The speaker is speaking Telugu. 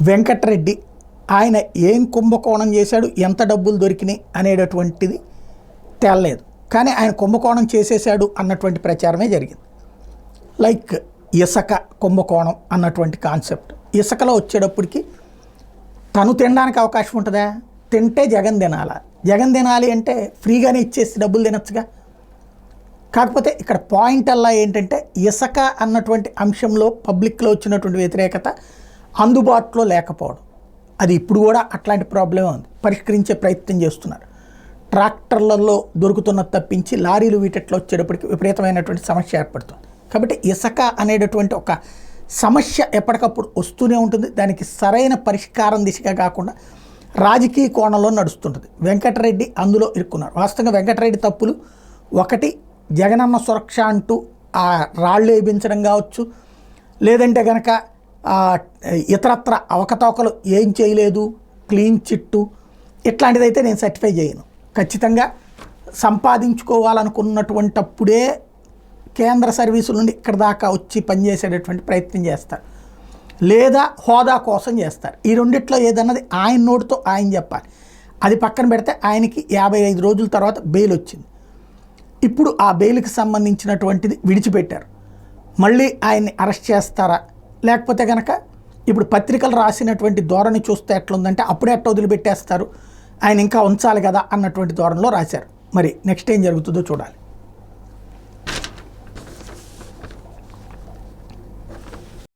వెంకటరెడ్డి ఆయన ఏం కుంభకోణం చేశాడు, ఎంత డబ్బులు దొరికినాయి అనేటటువంటిది తేలలేదు. కానీ ఆయన కుంభకోణం చేసేసాడు అన్నటువంటి ప్రచారమే జరిగింది. లైక్ ఇసుక కుంభకోణం అన్నటువంటి కాన్సెప్ట్. ఇసుకలో వచ్చేటప్పటికి తను తినడానికి అవకాశం ఉంటుందా? తింటే జగన్ తినాలా? జగన్ తినాలి అంటే ఫ్రీగానే ఇచ్చేసి డబ్బులు తినచ్చుగా. కాకపోతే ఇక్కడ పాయింట్ అలా ఏంటంటే ఇసుక అన్నటువంటి అంశంలో పబ్లిక్లో వచ్చినటువంటి వ్యతిరేకత అందుబాటులో లేకపోవడం. అది ఇప్పుడు కూడా అట్లాంటి ప్రాబ్లమే ఉంది. పరిష్కరించే ప్రయత్నం చేస్తున్నారు. ట్రాక్టర్లలో దొరుకుతున్న తప్పించి లారీలు వీటిట్లో వచ్చేటప్పటికి విపరీతమైనటువంటి సమస్య ఏర్పడుతుంది. కాబట్టి ఇసుక అనేటటువంటి ఒక సమస్య ఎప్పటికప్పుడు వస్తూనే ఉంటుంది. దానికి సరైన పరిష్కారం దిశగా కాకుండా రాజకీయ కోణంలో నడుస్తుంటుంది. వెంకటరెడ్డి అందులో ఇరుక్కున్నారు. వాస్తవంగా వెంకటరెడ్డి తప్పులు ఒకటి, జగనన్న సురక్ష అంటూ ఆ రాళ్ళు వేయించడం కావచ్చు, లేదంటే కనుక ఇతరత్ర అవకతవకలు ఏం చేయలేదు, క్లీన్ చిట్టు ఇట్లాంటిదైతే నేను సర్టిఫై చేయను. ఖచ్చితంగా సంపాదించుకోవాలనుకున్నటువంటప్పుడే కేంద్ర సర్వీసుల నుండి ఇక్కడ దాకా వచ్చి పనిచేసేటటువంటి ప్రయత్నం చేస్తారు, లేదా హోదా కోసం చేస్తారు. ఈ రెండిట్లో ఏదన్నది ఆయన నోటితో ఆయన చెప్పాలి. అది పక్కన పెడితే ఆయనకి 55 రోజుల తర్వాత బెయిల్ వచ్చింది. ఇప్పుడు ఆ బెయిల్కి సంబంధించినటువంటిది విడిచిపెట్టారు. మళ్ళీ ఆయన్ని అరెస్ట్ చేస్తారా, లేకపోతే కనుక ఇప్పుడు పత్రికలు రాసినటువంటి ధోరణి చూస్తే ఎట్లుందంటే అప్పుడే ఎట్ట వదిలిపెట్టేస్తారు, ఆయన ఇంకా ఉంచాలి కదా అన్నటువంటి ధోరణిలో రాశారు. మరి నెక్స్ట్ ఏం జరుగుతుందో చూడాలి.